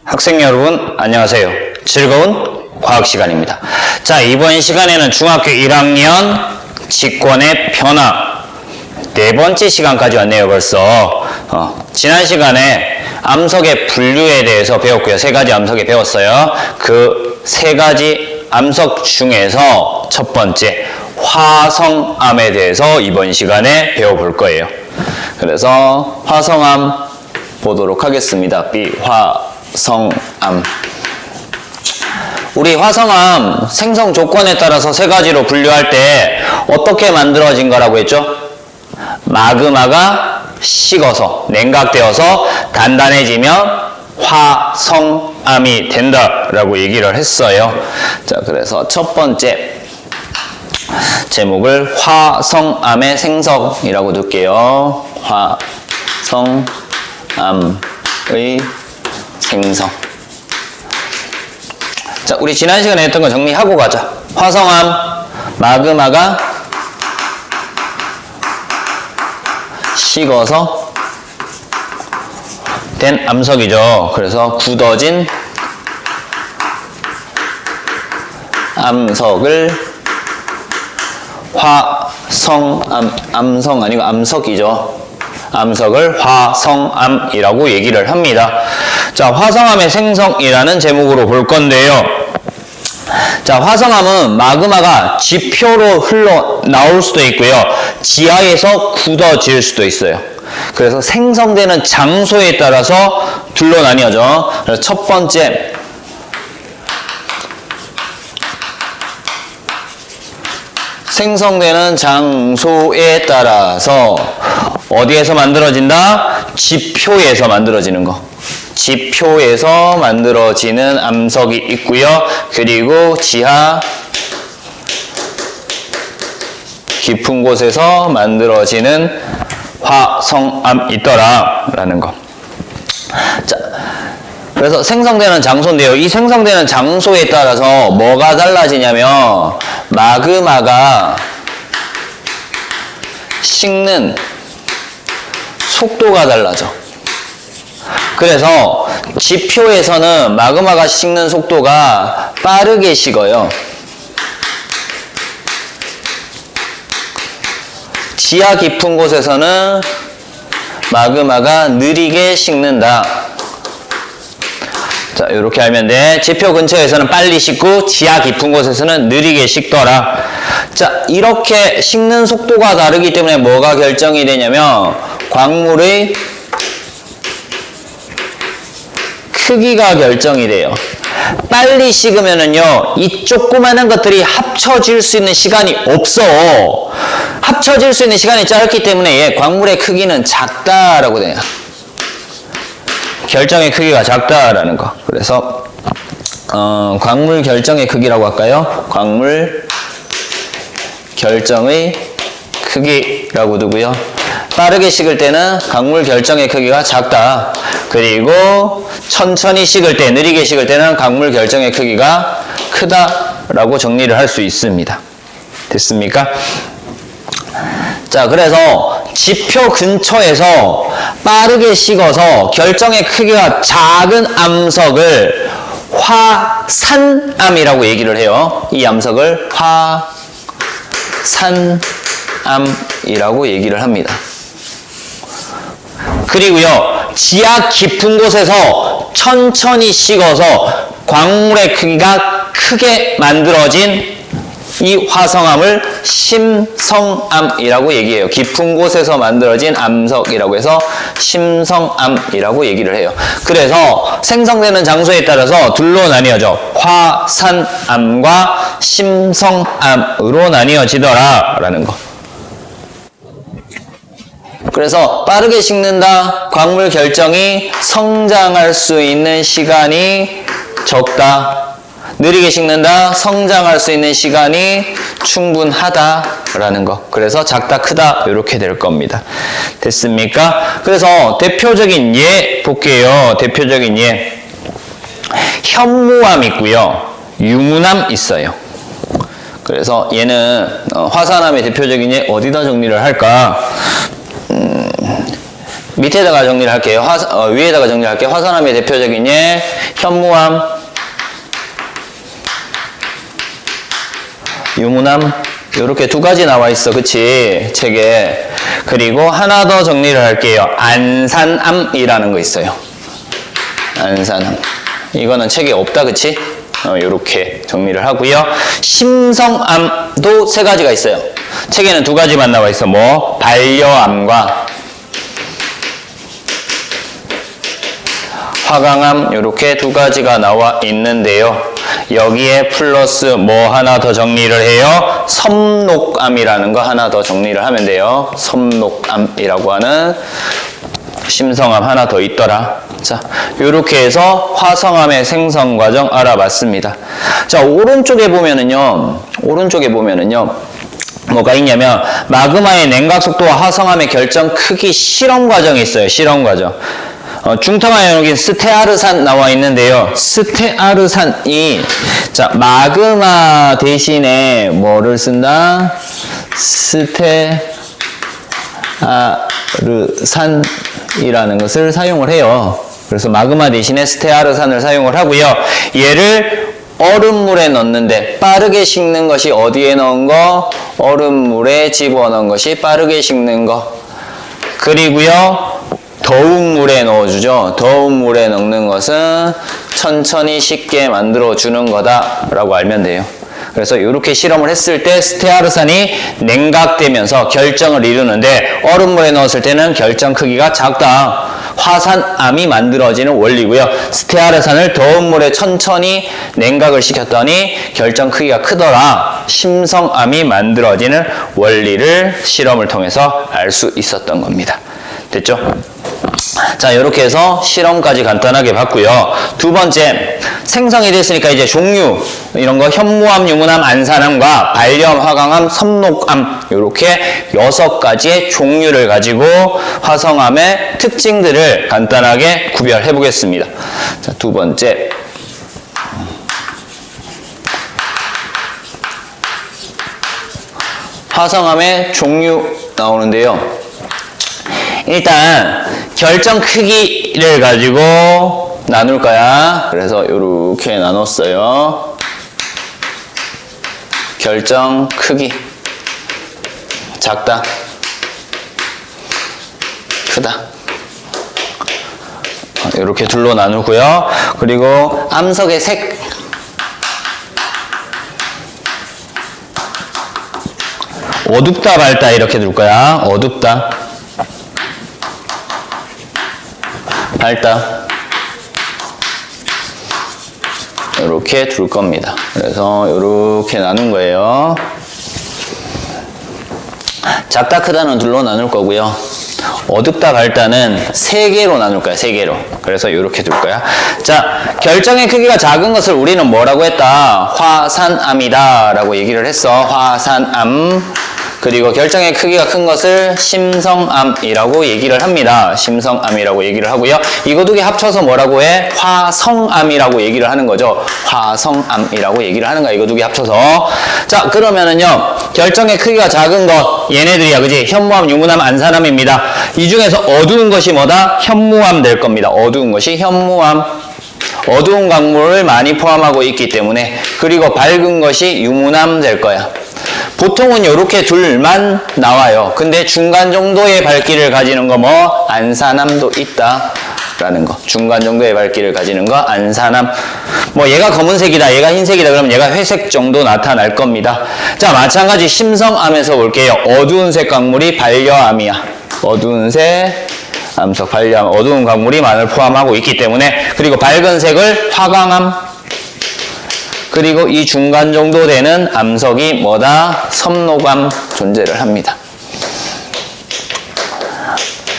학생 여러분 안녕하세요. 즐거운 과학 시간입니다. 자, 이번 시간에는 중학교 1학년 직권의 변화 네 번째 시간까지 왔네요. 벌써 지난 시간에 암석의 분류에 대해서 배웠고요. 세 가지 암석에 배웠어요. 그 세 가지 암석 중에서 첫 번째 화성암에 대해서 이번 시간에 배워볼 거예요. 그래서 화성암 보도록 하겠습니다. 화성암. 우리 화성암 생성 조건에 따라서 세 가지로 분류할 때 어떻게 만들어진 거라고 했죠? 마그마가 식어서 냉각되어서 단단해지면 화성암이 된다라고 얘기를 했어요. 자, 그래서 첫 번째 제목을 화성암의 생성이라고 둘게요. 화성암의 생성. 자, 우리 지난 시간에 했던 거 정리하고 가자. 화성암, 마그마가 식어서 된 암석이죠. 그래서 굳어진 암석을 암성 아니고 암석이죠. 암석을 화성암이라고 얘기를 합니다. 자, 화성암의 생성이라는 제목으로 볼 건데요. 자, 화성암은 마그마가 지표로 흘러나올 수도 있고요. 지하에서 굳어질 수도 있어요. 그래서 생성되는 장소에 따라서 둘로 나뉘어져. 그래서 첫 번째 생성되는 장소에 따라서 어디에서 만들어진다? 지표에서 만들어지는 거. 지표에서 만들어지는 암석이 있고요. 그리고 지하 깊은 곳에서 만들어지는 화성암이 있더라라는 거. 자, 그래서 생성되는 장소인데요. 이 생성되는 장소에 따라서 뭐가 달라지냐면 마그마가 식는 속도가 달라져. 그래서 지표에서는 마그마가 식는 속도가 빠르게 식어요. 지하 깊은 곳에서는 마그마가 느리게 식는다. 자, 이렇게 알면 돼. 지표 근처에서는 빨리 식고 지하 깊은 곳에서는 느리게 식더라. 자, 이렇게 식는 속도가 다르기 때문에 뭐가 결정이 되냐면 광물의 크기가 결정이 돼요. 빨리 식으면은요, 이 조그마한 것들이 합쳐질 수 있는 시간이 없어. 합쳐질 수 있는 시간이 짧기 때문에 광물의 크기는 작다라고 돼요. 결정의 크기가 작다라는 거. 그래서 광물 결정의 크기라고 할까요? 광물 결정의 크기라고 두고요. 빠르게 식을 때는 광물 결정의 크기가 작다. 그리고 천천히 식을 때, 느리게 식을 때는 광물 결정의 크기가 크다라고 정리를 할 수 있습니다. 됐습니까? 자, 그래서 지표 근처에서 빠르게 식어서 결정의 크기가 작은 암석을 화산암이라고 얘기를 해요. 이 암석을 화산암이라고 얘기를 합니다. 그리고요, 지하 깊은 곳에서 천천히 식어서 광물의 크기가 크게 만들어진 이 화성암을 심성암이라고 얘기해요. 깊은 곳에서 만들어진 암석이라고 해서 심성암이라고 얘기를 해요. 그래서 생성되는 장소에 따라서 둘로 나뉘어져. 화산암과 심성암으로 나뉘어지더라라는 거. 그래서 빠르게 식는다. 광물 결정이 성장할 수 있는 시간이 적다. 느리게 식는다. 성장할 수 있는 시간이 충분하다라는 거. 그래서 작다, 크다 이렇게 될 겁니다. 됐습니까? 그래서 대표적인 예 볼게요. 대표적인 예. 현무암 있고요. 유문암 있어요. 그래서 얘는 화산암의 대표적인 예 어디다 정리를 할까? 밑에다가 정리를 할게요. 위에다가 정리할게요. 화산암의 대표적인 예, 현무암, 유문암, 요렇게 두 가지 나와 있어. 그치? 책에. 그리고 하나 더 정리를 할게요. 안산암이라는 거 있어요. 안산암. 이거는 책에 없다. 그치? 요렇게 정리를 하고요. 심성암도 세 가지가 있어요. 책에는 두 가지만 나와 있어. 뭐? 반려암과 화강암, 요렇게 두 가지가 나와 있는데요. 여기에 플러스 뭐 하나 더 정리를 해요. 섬록암이라는 거 하나 더 정리를 하면 돼요. 섬록암이라고 하는 심성암 하나 더 있더라. 자, 요렇게 해서 화성암의 생성 과정 알아봤습니다. 자, 오른쪽에 보면은요. 뭐가 있냐면 마그마의 냉각 속도와 화성암의 결정 크기 실험 과정이 있어요. 실험 과정. 중탕화에 여기 스테아르산 나와 있는데요. 스테아르산이 자 마그마 대신에 뭐를 쓴다? 스테아르산이라는 것을 사용을 해요. 그래서 마그마 대신에 스테아르산을 사용을 하고요. 얘를 얼음물에 넣는데 빠르게 식는 것이 어디에 넣은 거? 얼음물에 집어넣은 것이 빠르게 식는 거. 그리고요. 더운 물에 넣어주죠. 더운 물에 넣는 것은 천천히 식게 만들어주는 거다라고 알면 돼요. 그래서 이렇게 실험을 했을 때 스테아르산이 냉각되면서 결정을 이루는데 얼음물에 넣었을 때는 결정 크기가 작다. 화산암이 만들어지는 원리고요. 스테아르산을 더운 물에 천천히 냉각을 시켰더니 결정 크기가 크더라. 심성암이 만들어지는 원리를 실험을 통해서 알 수 있었던 겁니다. 됐죠? 자, 이렇게 해서 실험까지 간단하게 봤고요. 두 번째, 생성이 됐으니까 이제 종류 이런 거 현무암, 유문암, 안산암과 반려암, 화강암, 섬록암 이렇게 6가지의 종류를 가지고 화성암의 특징들을 간단하게 구별해 보겠습니다. 자, 두 번째. 화성암의 종류 나오는데요. 일단 결정 크기를 가지고 나눌 거야. 그래서 이렇게 나눴어요. 결정 크기. 작다. 크다. 이렇게 둘로 나누고요. 그리고 암석의 색. 어둡다, 밝다 이렇게 둘 거야. 어둡다. 밝다. 이렇게 둘 겁니다. 그래서 이렇게 나눈 거예요. 작다, 크다는 둘로 나눌 거고요. 어둡다, 밝다는 3개로 나눌 거야. 3개로. 그래서 이렇게 둘 거야. 자, 결정의 크기가 작은 것을 우리는 뭐라고 했다? 화산암이다 라고 얘기를 했어. 화산암. 그리고 결정의 크기가 큰 것을 심성암이라고 얘기를 합니다. 심성암이라고 얘기를 하고요. 이거 두 개 합쳐서 뭐라고 해? 화성암이라고 얘기를 하는 거죠. 화성암이라고 얘기를 하는 거야. 이거 두 개 합쳐서. 자, 그러면은요. 결정의 크기가 작은 것 얘네들이야. 그지? 현무암, 유문암, 안산암입니다. 이 중에서 어두운 것이 뭐다? 현무암 될 겁니다. 어두운 것이 현무암. 어두운 광물을 많이 포함하고 있기 때문에. 그리고 밝은 것이 유문암 될 거야. 보통은 이렇게 둘만 나와요. 근데 중간 정도의 밝기를 가지는 거 뭐? 안산암도 있다. 라는 거. 중간 정도의 밝기를 가지는 거 안산암. 뭐 얘가 검은색이다. 얘가 흰색이다. 그러면 얘가 회색 정도 나타날 겁니다. 자, 마찬가지 심성암에서 볼게요. 어두운 색 광물이 반려암이야. 어두운 색 암석 반려암. 어두운 광물이 많이 포함하고 있기 때문에. 그리고 밝은 색을 화강암. 그리고 이 중간 정도 되는 암석이 뭐다? 섬록암 존재를 합니다.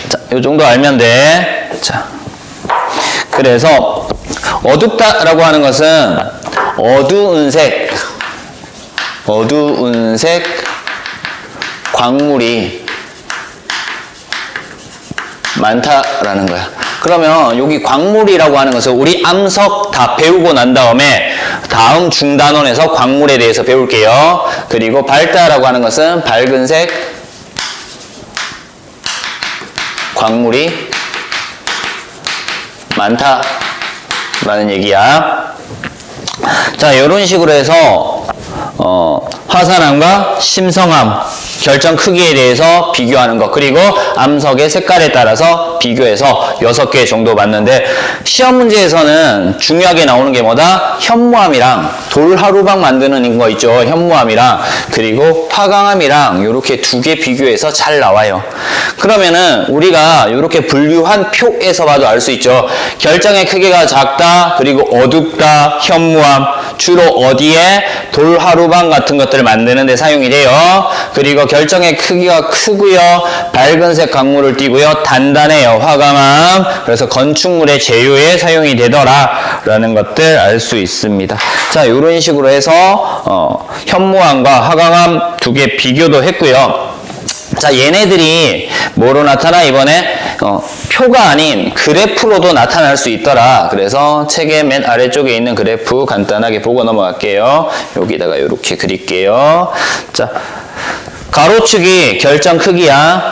자, 요 정도 알면 돼. 자, 그래서 어둡다라고 하는 것은 어두운 색 광물이 많다라는 거야. 그러면 여기 광물이라고 하는 것은 우리 암석 다 배우고 난 다음에 다음 중단원에서 광물에 대해서 배울게요. 그리고 밝다라고 하는 것은 밝은색 광물이 많다라는 얘기야. 자, 이런 식으로 해서 화산암과 심성암 결정 크기에 대해서 비교하는 것, 그리고 암석의 색깔에 따라서 비교해서 6개 정도 봤는데, 시험 문제에서는 중요하게 나오는 게 뭐다? 현무암이랑 돌하루방 만드는 거 있죠. 현무암이랑, 그리고 화강암이랑 이렇게 2개 비교해서 잘 나와요. 그러면은 우리가 이렇게 분류한 표에서 봐도 알 수 있죠. 결정의 크기가 작다, 그리고 어둡다, 현무암. 주로 어디에? 돌하루방 같은 것들을 만드는 데 사용이 돼요. 그리고 결정의 크기가 크고요, 밝은색 강물을 띠고요, 단단해요, 화강암. 그래서 건축물의 제조에 사용이 되더라 라는 것들 알 수 있습니다. 자, 이런 식으로 해서 현무암과 화강암 2개 비교도 했고요. 자, 얘네들이 뭐로 나타나? 이번에 표가 아닌 그래프로도 나타날 수 있더라. 그래서 책의 맨 아래쪽에 있는 그래프 간단하게 보고 넘어갈게요. 여기다가 이렇게 그릴게요. 자, 가로축이 결정 크기야.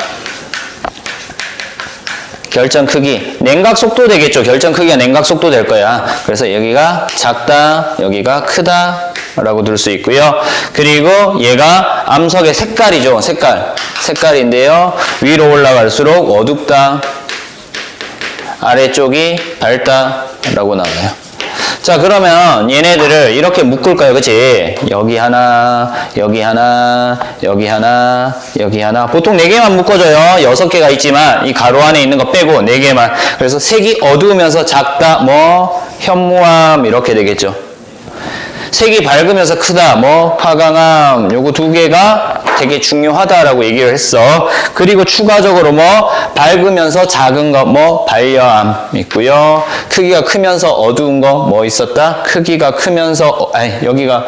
결정 크기. 냉각 속도 되겠죠. 결정 크기가 냉각 속도 될 거야. 그래서 여기가 작다, 여기가 크다 라고 들 수 있고요. 그리고 얘가 암석의 색깔이죠. 색깔인데요. 위로 올라갈수록 어둡다, 아래쪽이 밝다 라고 나와요. 자, 그러면 얘네들을 이렇게 묶을까요? 그치? 여기 하나, 여기 하나, 여기 하나, 여기 하나. 보통 4개만 묶어줘요. 6개가 있지만 이 가로 안에 있는 거 빼고 4개만. 그래서 색이 어두우면서 작다, 뭐 현무암 이렇게 되겠죠. 색이 밝으면서 크다, 뭐 화강암. 요거 2개가 되게 중요하다라고 얘기를 했어. 그리고 추가적으로 뭐 밝으면서 작은 거, 뭐 반려암 있고요. 크기가 크면서 어두운 거 뭐 있었다? 크기가 크면서 여기가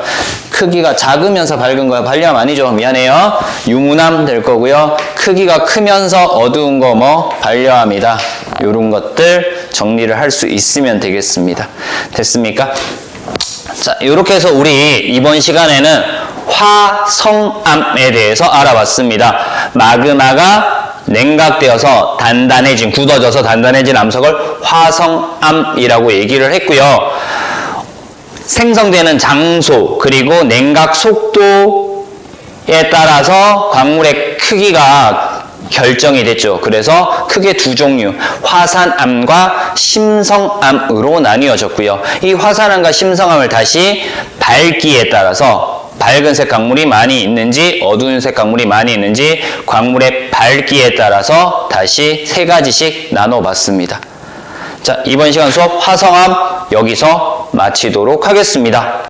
크기가 작으면서 밝은 거야. 반려암 아니죠. 미안해요. 유문암 될 거고요. 크기가 크면서 어두운 거 뭐 반려암이다. 요런 것들 정리를 할 수 있으면 되겠습니다. 됐습니까? 자, 이렇게 해서 우리 이번 시간에는 화성암에 대해서 알아봤습니다. 마그마가 냉각되어서 단단해진, 굳어져서 단단해진 암석을 화성암이라고 얘기를 했고요. 생성되는 장소, 그리고 냉각 속도에 따라서 광물의 크기가 결정이 됐죠. 그래서 크게 2종류, 화산암과 심성암으로 나뉘어졌고요. 이 화산암과 심성암을 다시 밝기에 따라서 밝은색 광물이 많이 있는지 어두운색 광물이 많이 있는지 광물의 밝기에 따라서 다시 3가지씩 나눠봤습니다. 자, 이번 시간 수업 화성암 여기서 마치도록 하겠습니다.